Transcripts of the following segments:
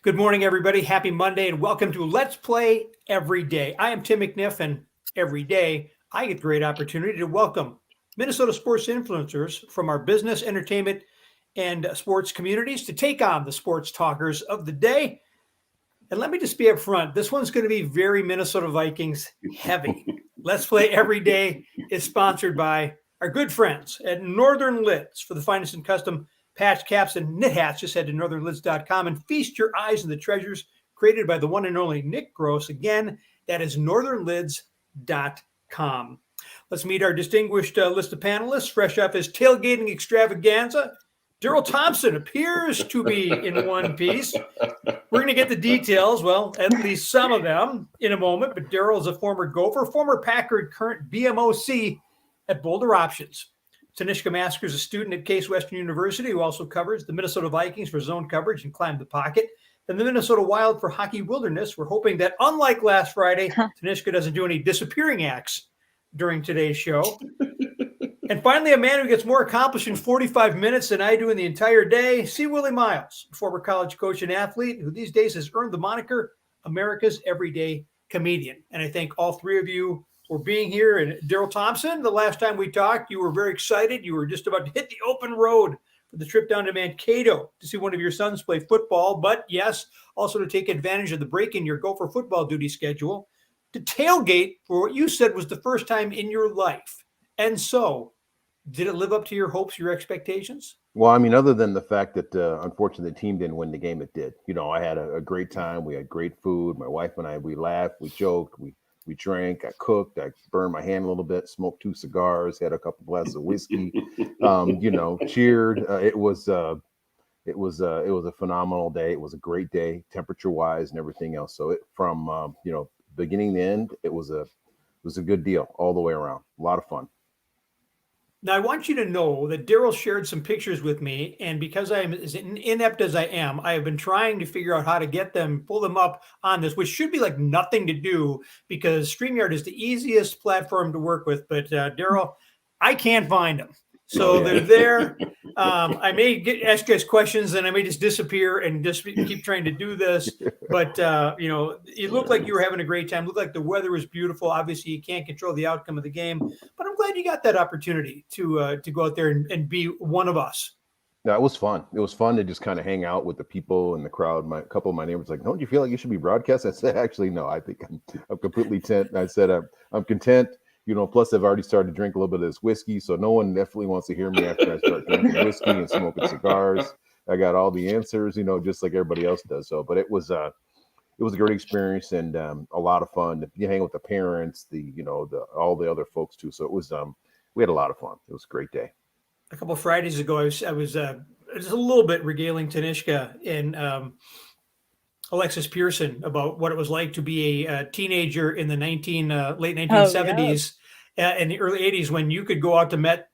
Good morning, everybody. Happy Monday, and welcome to Let's Play Every Day. I am Tim McNiff, and every day I get the great opportunity to welcome Minnesota sports influencers from our business, entertainment, and sports communities to take on the sports talkers of the day. And let me just be upfront, this one's going to be very Minnesota Vikings heavy. Let's Play Every Day is sponsored by our good friends at Northern Lids. For the finest in custom patch caps and knit hats, just head to northernlids.com and feast your eyes on the treasures created by the one and only Nick Gross. Again, that is northernlids.com. Let's meet our distinguished list of panelists. Fresh off his tailgating extravaganza, Darrell Thompson appears to be in one piece. We're going to get the details, well, at least some of them, in a moment. But Darrell is a former Gopher, former Packer, and current BMOC at Boulder Options. Tanishka Mhaskar is a student at Case Western University who also covers the Minnesota Vikings for zone coverage and Climb the Pocket, and the Minnesota Wild for Hockey Wilderness. We're hoping that, unlike last Friday, Tanishka doesn't do any disappearing acts during today's show. And finally, a man who gets more accomplished in 45 minutes than I do in the entire day, see Willi Myles, former college coach and athlete who these days has earned the moniker America's Everyday Comedian. And I thank all three of you for being here. And Darrell Thompson, the last time we talked, you were very excited. You were just about to hit the open road for the trip down to Mankato to see one of your sons play football. But yes, also to take advantage of the break in your Gopher football duty schedule to tailgate for what you said was the first time in your life. And so, did it live up to your hopes, your expectations? Well, I mean, other than the fact that unfortunately the team didn't win the game, it did. You know, I had a great time. We had great food. My wife and I, we laughed, we joked, we drank. I cooked. I burned my hand a little bit. Smoked 2 cigars. Had a couple glasses of whiskey. Cheered. It was a phenomenal day. It was a great day, temperature wise, and everything else. So from beginning to end, it was a good deal all the way around. A lot of fun. Now, I want you to know that Darrell shared some pictures with me, and because I am as inept as I am, I have been trying to figure out how to get them, pull them up on this, which should be like nothing to do because StreamYard is the easiest platform to work with. But Darrell, I can't find them. So they're there. I may ask you guys questions and I may just disappear and just keep trying to do this. But, it looked like you were having a great time. It looked like the weather was beautiful. Obviously, you can't control the outcome of the game. But I'm glad you got that opportunity to go out there and be one of us. Yeah, it was fun. It was fun to just kind of hang out with the people in the crowd. A couple of my neighbors like, don't you feel like you should be broadcast? I said, actually, no, I think I'm completely content. I said, I'm content. Plus I've already started to drink a little bit of this whiskey, so no one definitely wants to hear me after I start drinking whiskey and smoking cigars. I got all the answers, just like everybody else does. So, but it was a great experience and a lot of fun. You hang with the parents, all the other folks too. So it was we had a lot of fun. It was a great day. A couple of Fridays ago, I was just a little bit regaling Tanishka and Alexis Pearson about what it was like to be a teenager in the late 1970s and the early 80s when you could go out to Met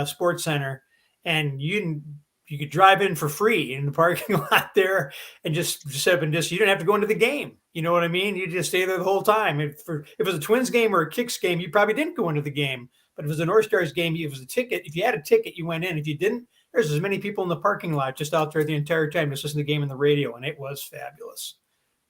Sports Center and you could drive in for free in the parking lot there and just you didn't have to go into the game. You know what I mean? You just stay there the whole time. If it was a Twins game or a Kicks game, you probably didn't go into the game. But if it was a North Stars game, it was a ticket. If you had a ticket, you went in. If you didn't, there's as many people in the parking lot just out there the entire time just listening to the game on the radio, and it was fabulous.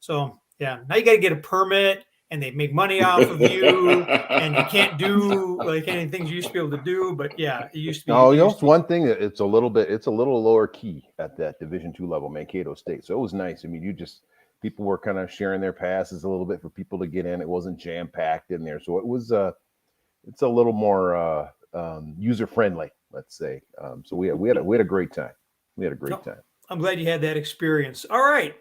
So, yeah, now you got to get a permit, and they make money off of you, and you can't do like any things you used to be able to do. But yeah, it used to be. Oh, it's one thing that it's a little lower key at that Division II level, Mankato State. So it was nice. I mean, people were kind of sharing their passes a little bit for people to get in. It wasn't jam packed in there, so it was it's a little more user friendly, let's say. So we had a great time. We had a great time. I'm glad you had that experience. All right,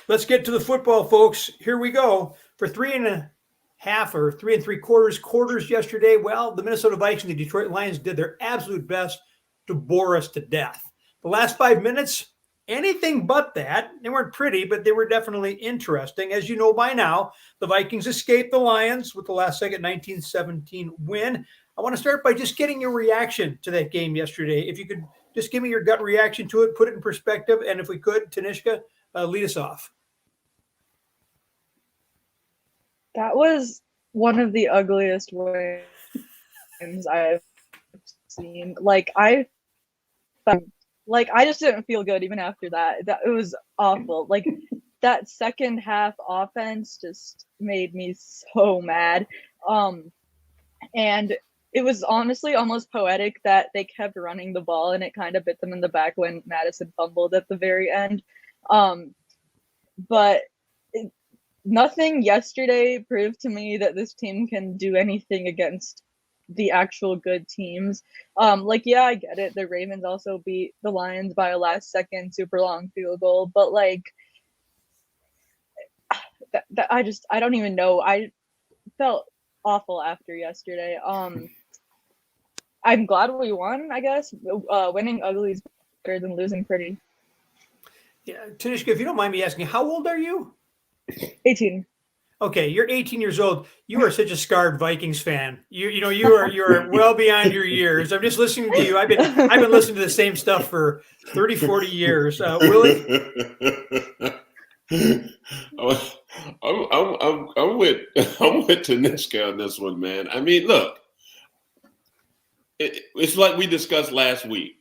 let's get to the football, folks. Here we go. For 3.5 or 3 3/4 quarters yesterday, well, the Minnesota Vikings and the Detroit Lions did their absolute best to bore us to death. The last 5 minutes, anything but that. They weren't pretty, but they were definitely interesting. As you know by now, the Vikings escaped the Lions with the last-second 19-17 win. I want to start by just getting your reaction to that game yesterday. If you could just give me your gut reaction to it, put it in perspective, and if we could, Tanishka, lead us off. That was one of the ugliest wins I've seen. I just didn't feel good even after that. It was awful. that second half offense just made me so mad. And it was honestly almost poetic that they kept running the ball and it kind of bit them in the back when Madison fumbled at the very end. But nothing yesterday proved to me that this team can do anything against the actual good teams. Yeah, I get it. The Ravens also beat the Lions by a last-second super long field goal, but I don't even know. I felt awful after yesterday. I'm glad we won, I guess. Winning ugly is better than losing pretty. Yeah, Tanishka, if you don't mind me asking, how old are you? 18. Okay, you're 18 years old. You are such a scarred Vikings fan. You're well beyond your years. I'm just listening to you. I've been listening to the same stuff for 30, 40 years. Willi? I'm with Tanishka on this one, man. I mean, look, it's like we discussed last week.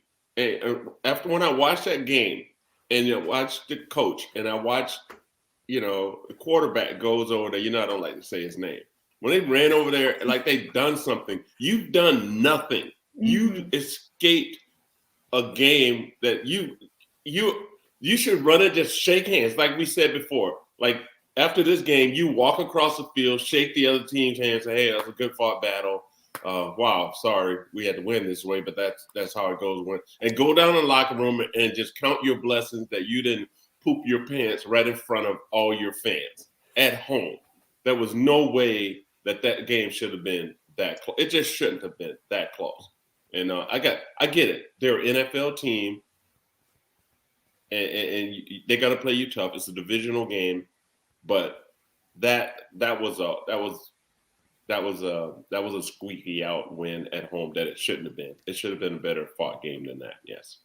After when I watched that game and I watched the coach and I watched, the quarterback goes over there. I don't like to say his name. When they ran over there like they've done something, you've done nothing. Mm-hmm. You escaped a game that you should run it, just shake hands, like we said before. Like after this game, you walk across the field, shake the other team's hand, say, "Hey, that was a good fought battle. Wow, sorry we had to win this way, but that's how it goes." And go down in the locker room and just count your blessings that you didn't poop your pants right in front of all your fans at home. There was no way that game should have been that close. It just shouldn't have been that close. And I get it. They're an NFL team, and they got to play you tough. It's a divisional game, but that was a squeaky out win at home that it shouldn't have been. It should have been a better fought game than that. Yes.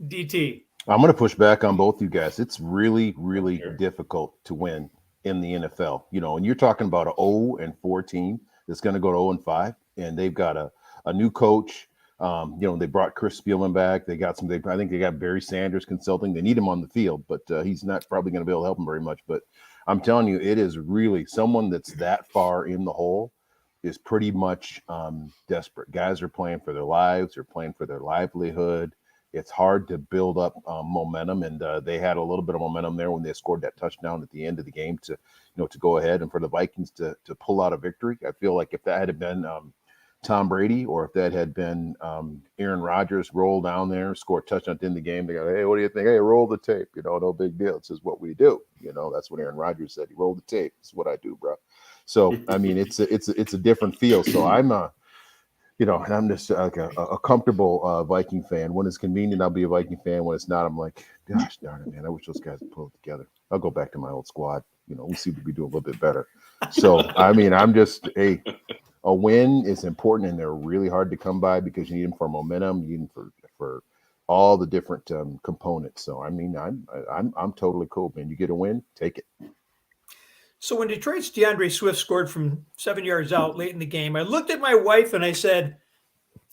DT. I'm going to push back on both you guys. It's really, really difficult to win in the NFL. And you're talking about an 0-4 team that's going to go to 0-5, and they've got a new coach. They brought Chris Spielman back. They got I think they got Barry Sanders consulting. They need him on the field, but he's not probably going to be able to help them very much. But I'm telling you, it is really someone that's that far in the hole is pretty much desperate. Guys are playing for their lives. They're playing for their livelihood. It's hard to build up momentum, and they had a little bit of momentum there when they scored that touchdown at the end of the game to go ahead and for the Vikings to pull out a victory. I feel like if that had been Tom Brady or if that had been Aaron Rodgers, roll down there, score a touchdown at the end of the game, they go, "Hey, what do you think? Hey, roll the tape. No big deal. This is what we do." That's what Aaron Rodgers said. He rolled the tape. It's what I do, bro. So I mean, it's a different feel. So I'm and I'm just like a comfortable Viking fan. When it's convenient, I'll be a Viking fan. When it's not, I'm like, gosh darn it, man, I wish those guys would pull it together. I'll go back to my old squad. We seem to be doing a little bit better. So, I mean, I'm just a win is important, and they're really hard to come by because you need them for momentum. You need them for all the different components. So, I mean, I'm totally cool, man. You get a win, take it. So when Detroit's DeAndre Swift scored from 7 yards out late in the game, I looked at my wife and I said,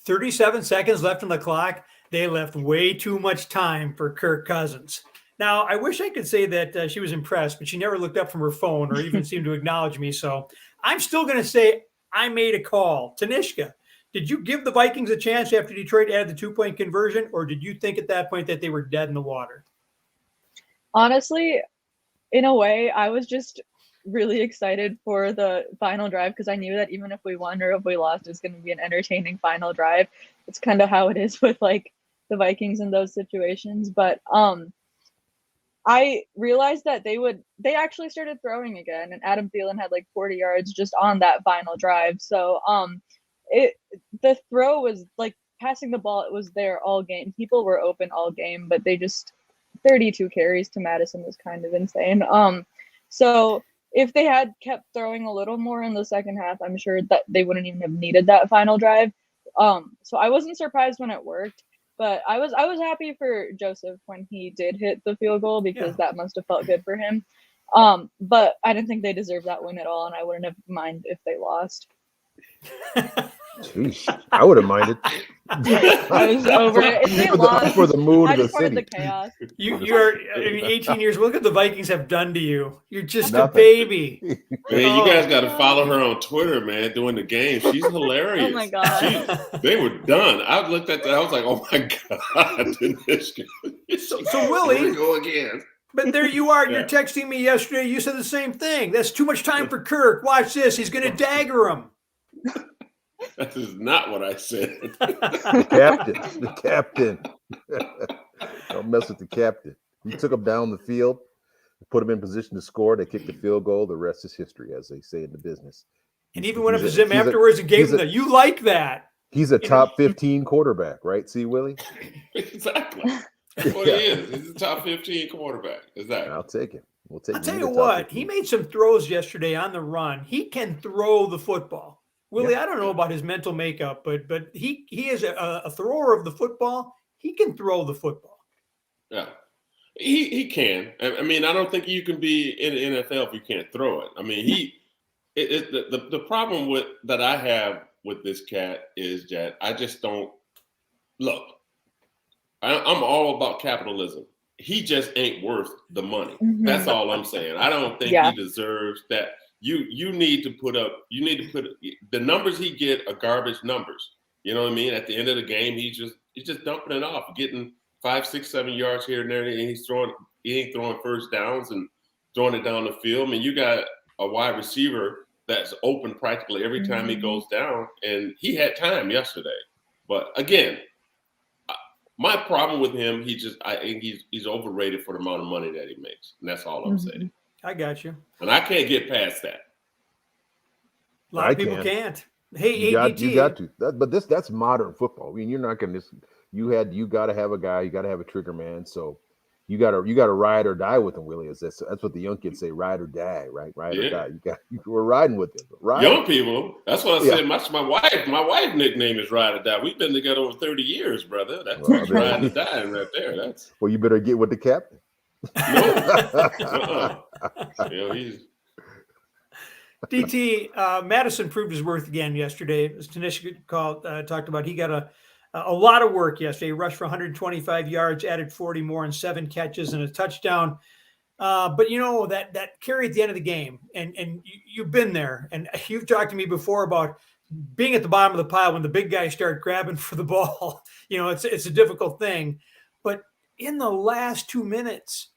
37 seconds left on the clock. They left way too much time for Kirk Cousins. Now, I wish I could say that she was impressed, but she never looked up from her phone or even seemed to acknowledge me. So I'm still going to say I made a call. Tanishka, did you give the Vikings a chance after Detroit added the 2-point conversion, or did you think at that point that they were dead in the water? Honestly, in a way, I was just really excited for the final drive because I knew that even if we won or if we lost, it's going to be an entertaining final drive. It's kind of how it is with the Vikings in those situations. But I realized that they actually started throwing again, and Adam Thielen had 40 yards just on that final drive. So the throw was passing the ball. It was there all game. People were open all game, but they just 32 carries to Madison was kind of insane. So if they had kept throwing a little more in the second half, I'm sure that they wouldn't even have needed that final drive. So I wasn't surprised when it worked, but I was happy for Joseph when he did hit the field goal because that must have felt good for him. But I didn't think they deserved that win at all, and I wouldn't have minded if they lost. Jeez, I would have minded. I was over it. If they For lost, the mood I of the just wanted the city. chaos. You're, I mean, 18 years. Look what the Vikings have done to you. You're just a Nothing. baby. Man, you guys Oh. got to follow her on Twitter, man, during the game. She's hilarious. Oh my God. They were done. I looked at that. I was like, oh my God. So Willie, here we go again. but there you are. You're Yeah. texting me yesterday. You said the same thing. That's too much time for Kirk. Watch this. He's going to dagger him. That is not what I said. The captain. Don't mess with the captain. He took him down the field, put him in position to score. They kicked the field goal. The rest is history, as they say in the business. And even went up to him afterwards and gave him the, you like that. He's a top 15 quarterback, right? See, Willie? Exactly. That's what he is. He's a top 15 quarterback. Exactly. I'll take it. We'll take. I'll tell you what. He made some throws yesterday on the run. He can throw the football. Willie, I don't know about his mental makeup, but he is a thrower of the football. He can throw the football. Yeah, he can. I mean, I don't think you can be in the NFL if you can't throw it. I mean, the problem that I have with this cat is that I just don't look. I'm all about capitalism. He just ain't worth the money. Mhm. That's all I'm saying. I don't think he deserves that. You need to put the numbers he get are garbage numbers. You know what I mean? At the end of the game, he's just dumping it off, getting 5, 6, 7 yards here and there, and he ain't throwing first downs and throwing it down the field. I mean, you got a wide receiver that's open practically every time he goes down, and he had time yesterday. But again, my problem with him, I think he's overrated for the amount of money that he makes, and that's all I'm saying. I got you. And I can't get past that. A lot of people can't. Hey, you got to. But that's modern football. I mean, you're not going to. You got to have a guy. You got to have a trigger man. So you got to ride or die with him, Willie. That's what the young kids say: ride or die, right? Ride or die. We're riding with him. Young people. That's what I said. My wife nickname is Ride or Die. We've been together over 30 years, brother. That's ride or die right there. That's. Well, you better get with the captain. No. He's. DT Madison proved his worth again yesterday. As Tanishka talked about, he got a lot of work yesterday. He rushed for 125 yards, added 40 more, and 7 catches and a touchdown. But that carry at the end of the game, and you've been there, and you've talked to me before about being at the bottom of the pile when the big guys start grabbing for the ball. It's a difficult thing. But in the last 2 minutes,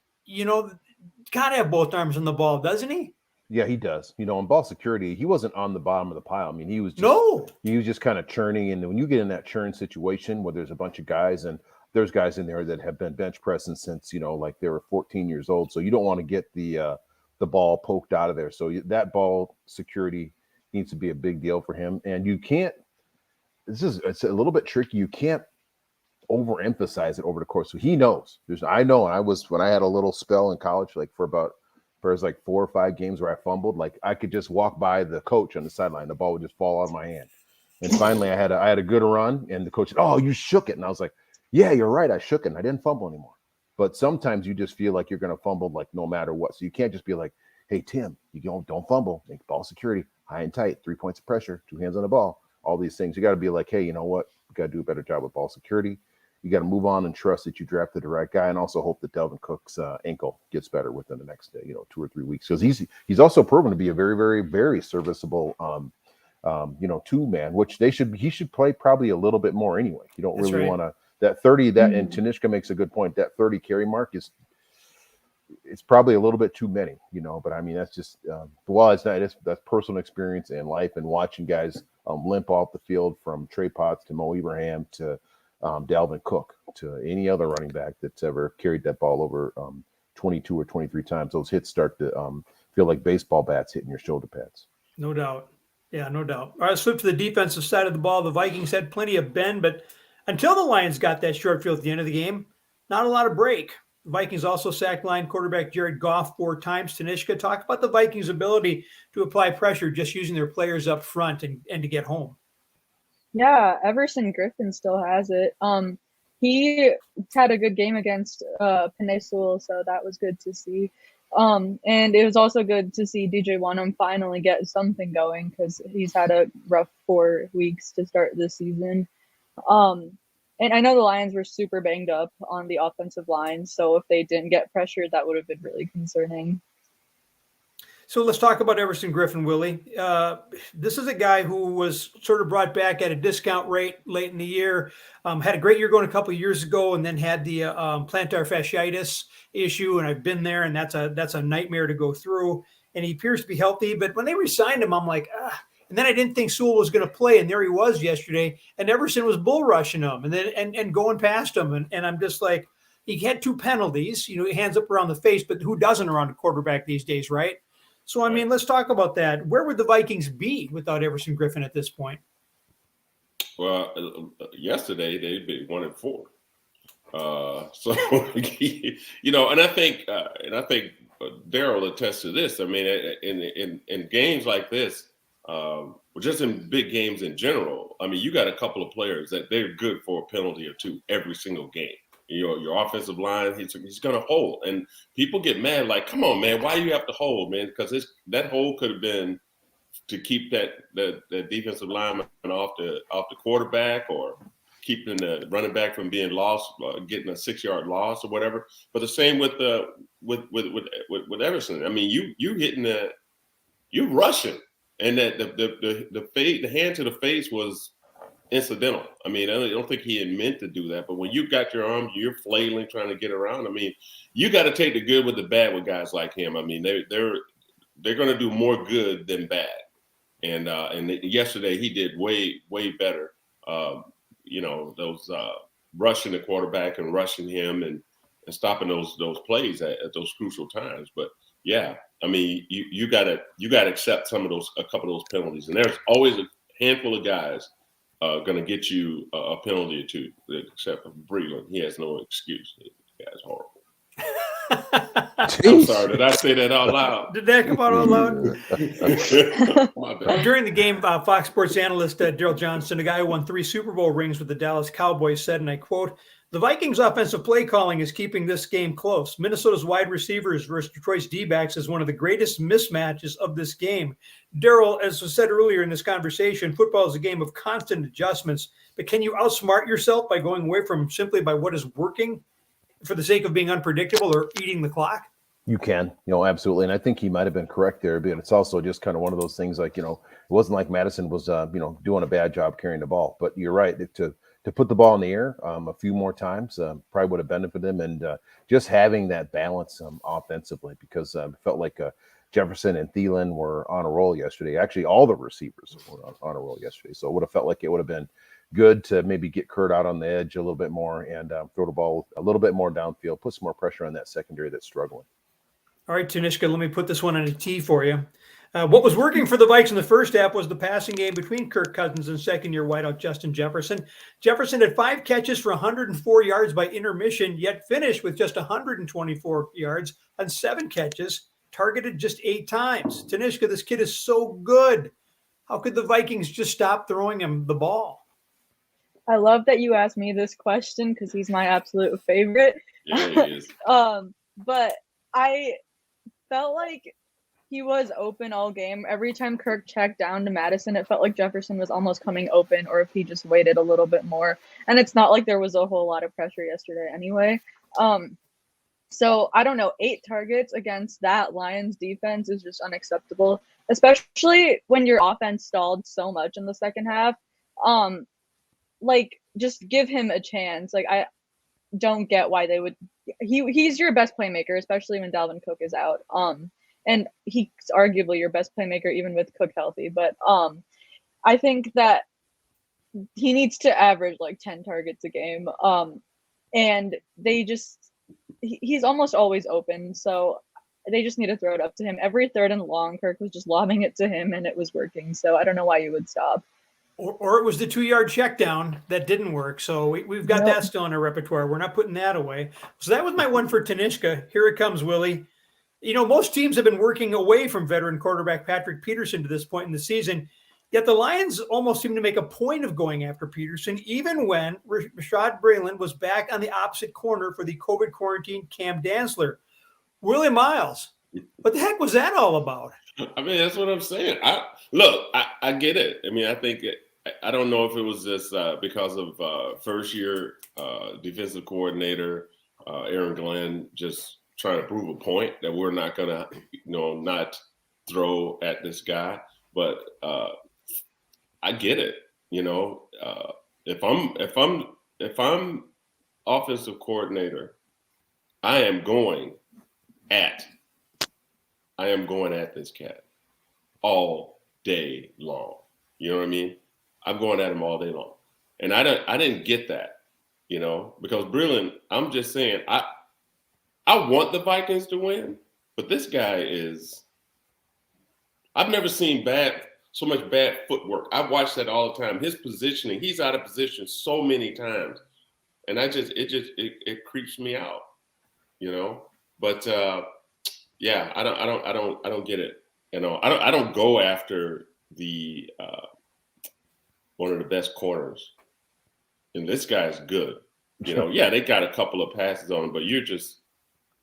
got to have both arms on the ball, doesn't he? Yeah, he does. On ball security, he wasn't on the bottom of the pile. I mean, he was just kind of churning. And when you get in that churn situation where there's a bunch of guys, and there's guys in there that have been bench pressing since, like they were 14 years old. So you don't want to get the ball poked out of there. So that ball security needs to be a big deal for him. And you can't, it's a little bit tricky. You can't overemphasize it over the course. So he knows. I know. And when I had a little spell in college, like for 4 or 5 games where I fumbled, like I could just walk by the coach on the sideline, the ball would just fall out of my hand. And finally I had a good run, and the coach said, "Oh, you shook it." And I was like, "Yeah, you're right. I shook it. And I didn't fumble anymore." But sometimes you just feel like you're going to fumble, like no matter what. So you can't just be like, "Hey, Tim, don't fumble. Make ball security high and tight, 3 points of pressure, 2 hands on the ball." All these things. You got to be like, "Hey, you know what? You got to do a better job with ball security. You got to move on and trust that you drafted the right guy, and also hope that Delvin Cook's ankle gets better within the next 2 or 3 weeks, because he's also proven to be a very, very, very serviceable 2-man, which he should play probably a little bit more anyway. You don't really want to that 30 and Tanishka makes a good point. That 30 carry mark it's probably a little bit too many, But I mean, that's just that's personal experience in life and watching guys limp off the field, from Trey Potts to Mo Ibrahim to Dalvin Cook to any other running back that's ever carried that ball over 22 or 23 times. Those hits start to feel like baseball bats hitting your shoulder pads. No doubt. Yeah, no doubt. All right, let's flip to the defensive side of the ball. The Vikings had plenty of bend, but until the Lions got that short field at the end of the game, not a lot of break. The Vikings also sacked line quarterback Jared Goff 4 times. Tanishka, talk about the Vikings' ability to apply pressure just using their players up front and to get home. Yeah, Everson Griffin still has it. He had a good game against Penei Sewell, so that was good to see. And it was also good to see DJ Wanham finally get something going because he's had a rough 4 weeks to start this season. And I know the Lions were super banged up on the offensive line, so if they didn't get pressured, that would have been really concerning. So let's talk about Everson Griffin, Willie. This is a guy who was sort of brought back at a discount rate late in the year. Had a great year going a couple of years ago, and then had the plantar fasciitis issue. And I've been there, and that's a nightmare to go through. And he appears to be healthy. But when they re-signed him, I'm like, ah. And then I didn't think Sewell was going to play, and there he was yesterday. And Everson was bull rushing him, and then and going past him. And I'm just like, he had 2 penalties. Hands up around the face, but who doesn't around a quarterback these days, right? So, I mean, let's talk about that. Where would the Vikings be without Everson Griffin at this point? Well, yesterday they'd be 1-4. So, and I think Darrell attests to this. I mean, in games like this, just in big games in general, I mean, you got a couple of players that they're good for a penalty or 2 every single game. Your offensive line, he's going to hold. And people get mad, like, come on, man, why do you have to hold, man? Because that hold could have been to keep the defensive lineman off the quarterback, or keeping the running back from being lost, getting a 6-yard loss or whatever. But the same with Everson. I mean, you rushing, and that the hand to the face was incidental. I mean, I don't think he had meant to do that, but when you got your arms, you're flailing trying to get around. I mean, you got to take the good with the bad with guys like him. I mean, they're going to do more good than bad. And yesterday he did way better. Those rushing the quarterback and rushing him and stopping those plays at those crucial times. But yeah, I mean, you gotta accept a couple of those penalties, and there's always a handful of guys going to get you a penalty or 2, except for Breland. He has no excuse. The guy's horrible. I'm sorry. Did I say that out loud? Did that come out out loud? My bad. During the game, Fox Sports analyst Darrell Thompson, a guy who won 3 Super Bowl rings with the Dallas Cowboys, said, and I quote, "The Vikings' offensive play calling is keeping this game close. Minnesota's wide receivers versus Detroit's D-backs is one of the greatest mismatches of this game." Darrell, as was said earlier in this conversation, football is a game of constant adjustments. But can you outsmart yourself by going away from simply by what is working for the sake of being unpredictable or eating the clock? You can, absolutely. And I think he might have been correct there, but it's also just kind of one of those things like, it wasn't like Madison was, doing a bad job carrying the ball. But you're right, to put the ball in the air a few more times probably would have benefited him. And just having that balance offensively, because it felt like Jefferson and Thielen were on a roll yesterday. Actually, all the receivers were on a roll yesterday. So it would have felt like it would have been good to maybe get Kurt out on the edge a little bit more and throw the ball a little bit more downfield, put some more pressure on that secondary that's struggling. All right, Tanishka, let me put this one on a tee for you. What was working for the Vikes in the first half was the passing game between Kirk Cousins and second-year wideout Justin Jefferson. Jefferson had 5 catches for 104 yards by intermission, yet finished with just 124 yards on 7 catches, targeted just 8 times. Tanishka, this kid is so good. How could the Vikings just stop throwing him the ball? I love that you asked me this question because he's my absolute favorite. Yeah, he is. But I felt like he was open all game. Every time Kirk checked down to Madison, it felt like Jefferson was almost coming open, or if he just waited a little bit more. And it's not like there was a whole lot of pressure yesterday anyway. So I don't know, 8 targets against that Lions defense is just unacceptable, especially when your offense stalled so much in the second half. Just give him a chance. I don't get why they would. He's your best playmaker, especially when Dalvin Cook is out. And he's arguably your best playmaker even with Cook healthy. But I think that he needs to average 10 targets a game. And he's almost always open. So they just need to throw it up to him. Every 3rd and long, Kirk was just lobbing it to him and it was working. So I don't know why you would stop. Or it was the 2-yard check down that didn't work. So we've got that still in our repertoire. We're not putting that away. So that was my one for Tanishka. Here it comes, Willie. Most teams have been working away from veteran quarterback Patrick Peterson to this point in the season. Yet the Lions almost seem to make a point of going after Peterson, even when Rashad Breeland was back on the opposite corner for the COVID quarantine Cam Dantzler. Willi Myles, What the heck was that all about? I mean, that's what I'm saying. I get it. I mean, I don't know if it was just because of first year defensive coordinator Aaron Glenn just trying to prove a point that we're not gonna, not throw at this guy. But I get it. If I'm offensive coordinator, I am going at this cat all day long. You know what I mean? I'm going at him all day long. And I didn't get that, because Brilliant, I'm just saying, I want the Vikings to win, but this guy I've never seen so much bad footwork. I watch that all the time. His positioning, he's out of position so many times. And it creeps me out, But yeah, I don't get it. I don't go after the one of the best corners. And this guy's good. Yeah, they got a couple of passes on him, but you're just,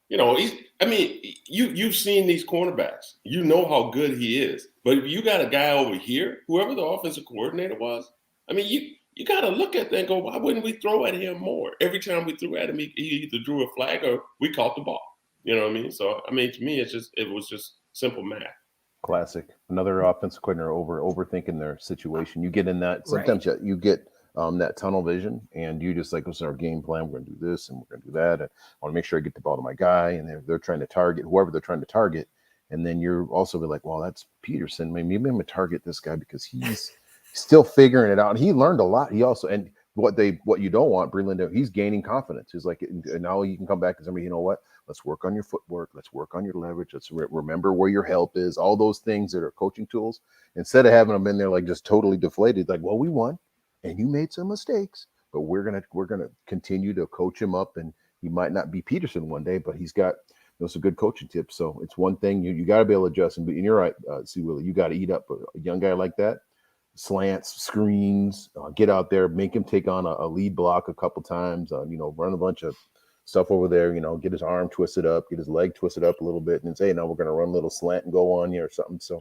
you've seen these cornerbacks. You know how good he is. But if you got a guy over here, whoever the offensive coordinator was, you got to look at that and go, why wouldn't we throw at him more? Every time we threw at him, he either drew a flag or we caught the ball. You know what I mean? So, to me, it was just simple math. Classic. Another offensive coordinator overthinking their situation. You get in that, sometimes you get that tunnel vision and you just like, what's our game plan? We're going to do this and we're going to do that. And I want to make sure I get the ball to my guy. And they're trying to target whoever they're trying to target. And then you're also like, well, that's Peterson. Maybe I'm going to target this guy because he's still figuring it out. And he learned a lot. He also, and what you don't want, Breland, he's gaining confidence. He's like, and now you can come back and somebody, you know what? Let's work on your footwork. Let's work on your leverage. Let's remember where your help is. All those things that are coaching tools. Instead of having them in there like just totally deflated, like, well, we won, and you made some mistakes, but we're gonna continue to coach him up, and he might not be Peterson one day, but he's got some good coaching tips. So it's one thing you got to be able to adjust. And you're right, see Willie, you got to eat up a young guy like that. Slants, screens, get out there, make him take on a lead block a couple times. Run a bunch of stuff over there, get his arm twisted up, get his leg twisted up a little bit, and say, now we're going to run a little slant and go on you or something. So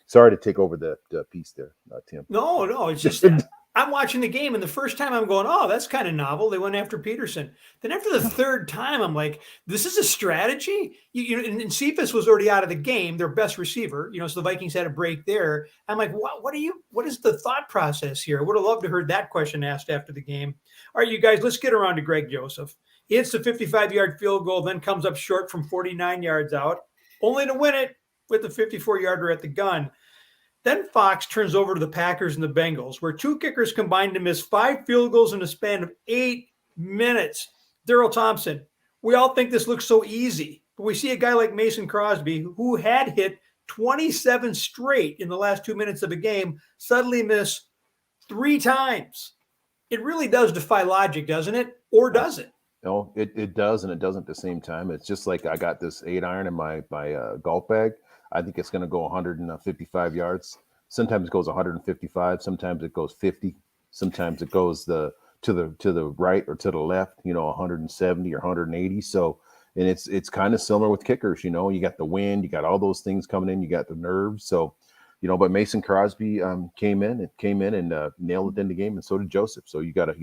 sorry to take over that piece there, Tim. No, it's just that I'm watching the game, and the first time I'm going, oh, that's kind of novel. They went after Peterson. Then after the third time, I'm like, this is a strategy? And Cephas was already out of the game, their best receiver, so the Vikings had a break there. I'm like, what is the thought process here? I would have loved to heard that question asked after the game. All right, you guys, let's get around to Greg Joseph. He hits the 55-yard field goal, then comes up short from 49 yards out, only to win it with the 54-yarder at the gun. Then Fox turns over to the Packers and the Bengals, where two kickers combined to miss 5 field goals in a span of 8 minutes. Darrell Thompson, we all think this looks so easy, but we see a guy like Mason Crosby, who had hit 27 straight in the last 2 minutes of a game, suddenly miss 3 times. It really does defy logic, doesn't it? Or does it? No, it does, and it doesn't at the same time. It's just like I got this 8-iron in my golf bag. I think it's going to go 155 yards. Sometimes it goes 155. Sometimes it goes 50. Sometimes it goes to the right or to the left. 170 or 180. So, and it's kind of similar with kickers. You got the wind, you got all those things coming in, you got the nerves. So, but Mason Crosby came in and nailed it in the game, and so did Joseph. So you got to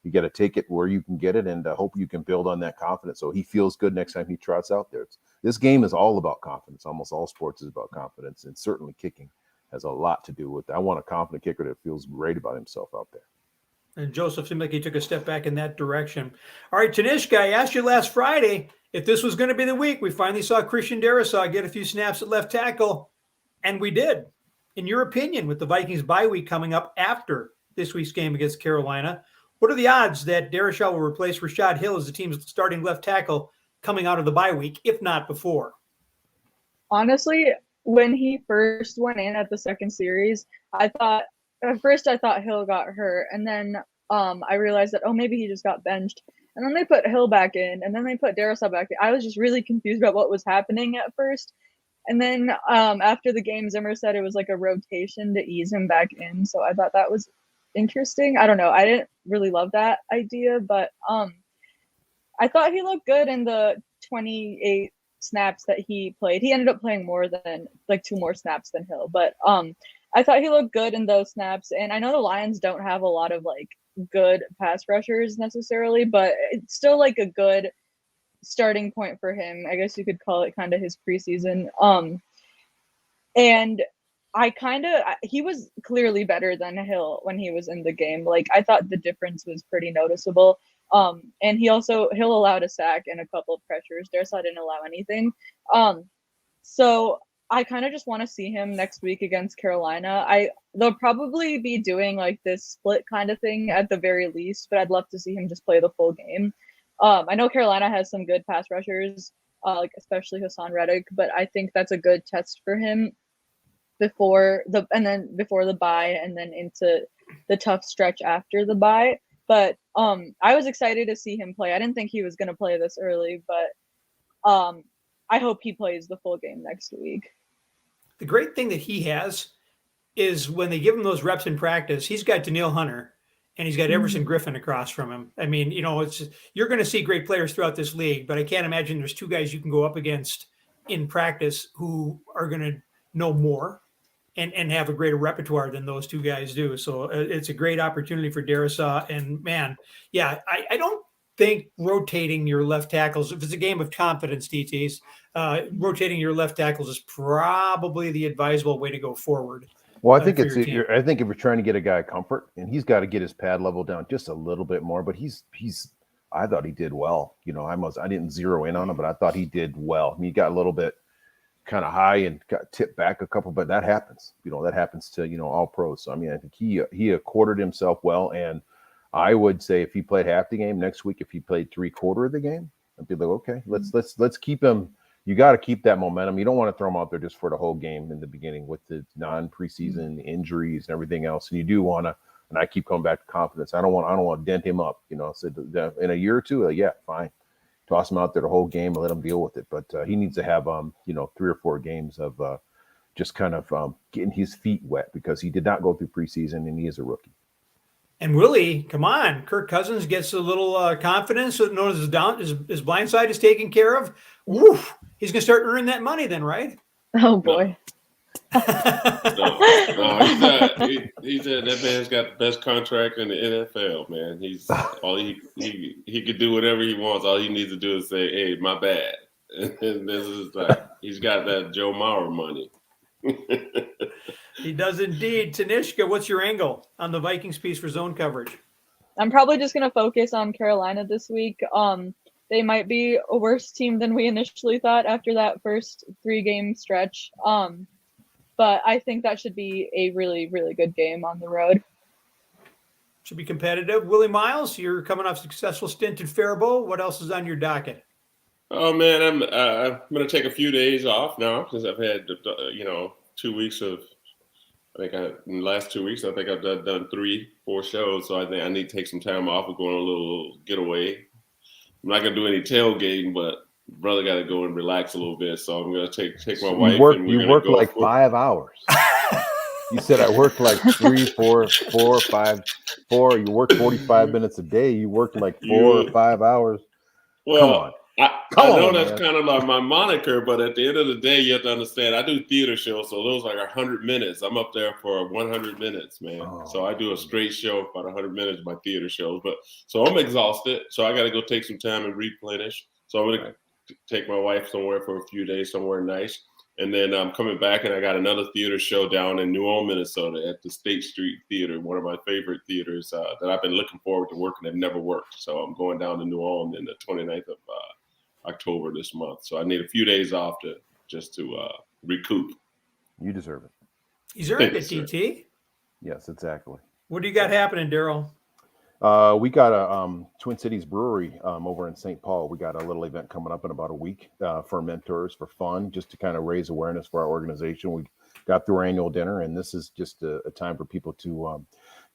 you got to take it where you can get it, and hope you can build on that confidence so he feels good next time he trots out there. This game is all about confidence. Almost all sports is about confidence, and certainly kicking has a lot to do with that. I want a confident kicker that feels great about himself out there. And Joseph seemed like he took a step back in that direction. All right, Tanishka, I asked you last Friday if this was going to be the week. We finally saw Christian Darrisaw get a few snaps at left tackle, and we did. In your opinion, with the Vikings bye week coming up after this week's game against Carolina, what are the odds that Darrisaw will replace Rashad Hill as the team's starting left tackle coming out of the bye week, if not before? Honestly, when he first went in at the second series, I thought Hill got hurt, and then I realized that, maybe he just got benched. And then they put Hill back in, and then they put Darrisaw back in. I was just really confused about what was happening at first. And then after the game, Zimmer said it was like a rotation to ease him back in. So I thought that was interesting. I don't know. I didn't really love that idea, but I thought he looked good in the 28 snaps that he played. He ended up playing more than like 2 more snaps than Hill, but I thought he looked good in those snaps. And I know the Lions don't have a lot of like good pass rushers necessarily, but it's still like a good starting point for him. I guess you could call it kind of his preseason. And he was clearly better than Hill when he was in the game. Like I thought the difference was pretty noticeable. And Hill allowed a sack and a couple of pressures. Darrell didn't allow anything. So I kind of just want to see him next week against Carolina. They'll probably be doing like this split kind of thing at the very least, but I'd love to see him just play the full game. I know Carolina has some good pass rushers, like especially Hassan Reddick, but I think that's a good test for him before the bye and then into the tough stretch after the bye. But I was excited to see him play. I didn't think he was going to play this early, but I hope he plays the full game next week. The great thing that he has is when they give him those reps in practice, he's got Danielle Hunter and he's got Everson Griffin across from him. I mean, you're going to see great players throughout this league, but I can't imagine there's 2 guys you can go up against in practice who are going to know more and have a greater repertoire than those 2 guys do. So it's a great opportunity for Darrell. And man, yeah, I don't think rotating your left tackles, if it's a game of confidence, DTs, rotating your left tackles is probably the advisable way to go forward. Well, I think I think if you're trying to get a guy comfort, and he's got to get his pad level down just a little bit more, but I thought he did well. I didn't zero in on him, but I thought he did well. I mean, he got a little bit kind of high and got tipped back a couple, but that happens. That happens to all pros. So I mean, I think he accorded himself well, and I would say if he played half the game next week, if he played 3/4 of the game, I'd be like, okay, let's keep him. You got to keep that momentum. You don't want to throw him out there just for the whole game in the beginning with the non-preseason injuries and everything else. And you do want to, and I keep coming back to confidence. I don't want to dent him up. So in a year or two, yeah, fine, toss him out there the whole game and let him deal with it. But he needs to have 3 or 4 games of just kind of getting his feet wet because he did not go through preseason and he is a rookie. And Willie, come on, Kirk Cousins gets a little confidence, so knows his blind side is taken care of. Woof, he's going to start earning that money then, right? Oh boy. No, he said that man's got the best contract in the NFL, man. He's all he could do whatever he wants. All he needs to do is say, "Hey, my bad." And this is like he's got that Joe Mauer money. He does indeed. Tanishka, what's your angle on the Vikings piece for zone coverage? I'm probably just going to focus on Carolina this week. They might be a worse team than we initially thought after that first 3-game stretch. But I think that should be a really, really good game on the road. Should be competitive. Willi Myles, you're coming off a successful stint in Faribault. What else is on your docket? Oh man, I'm going to take a few days off now because I've had 2 weeks of. In the last 2 weeks, I think I've done 3-4 shows. So I think I need to take some time off and go on a little getaway. I'm not going to do any tailgating, but brother got to go and relax a little bit. So I'm going to take my wife. You work like 5 hours. You said I worked like 3, 4, 5. You work 45 minutes a day. You worked like 4 or 5 hours. Well, come on. I know that's kind of like my moniker, but at the end of the day, you have to understand I do theater shows, so those are 100 minutes. I'm up there for 100 minutes, man. Oh. So I do a straight show for about 100 minutes, my theater shows. But so I'm exhausted, so I got to go take some time and replenish. So I'm going to take my wife somewhere for a few days, somewhere nice. And then I'm coming back, and I got another theater show down in New Ulm, Minnesota at the State Street Theater, one of my favorite theaters that I've been looking forward to working. I've never worked. So I'm going down to New Ulm in the 29th of October this month. So I need a few days off to recoup. You deserve it. He's earned it, DT. Yes, exactly. What do you got happening, Darrell? We got a Twin Cities Brewery over in St. Paul. We got a little event coming up in about a week for mentors, for fun, just to kind of raise awareness for our organization. We got through our annual dinner, and this is just a time for people to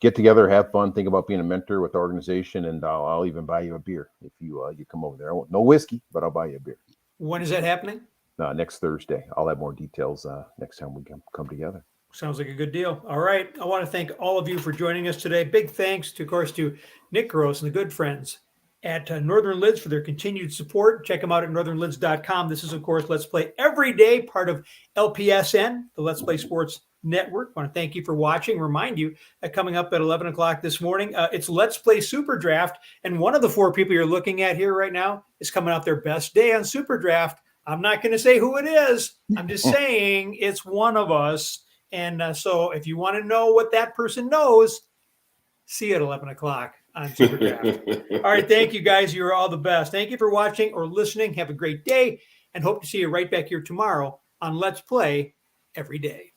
get together, have fun, think about being a mentor with the organization, and I'll even buy you a beer if you come over there. No whiskey, but I'll buy you a beer. When is that happening? Next Thursday. I'll have more details next time we come together. Sounds like a good deal. All right. I want to thank all of you for joining us today. Big thanks, of course, to Nick Gross and the Good Friends at Northern Lids for their continued support. Check them out at northernlids.com. This is, of course, Let's Play Every Day, part of LPSN, the Let's Play Sports Network. I want to thank you for watching. Remind you that coming up at 11 o'clock this morning, it's Let's Play Super Draft. And one of the 4 people you're looking at here right now is coming out their best day on Super Draft. I'm not going to say who it is. I'm just saying it's one of us. And so if you want to know what that person knows, see you at 11 o'clock on Super Draft. All right. Thank you, guys. You're all the best. Thank you for watching or listening. Have a great day and hope to see you right back here tomorrow on Let's Play Every Day.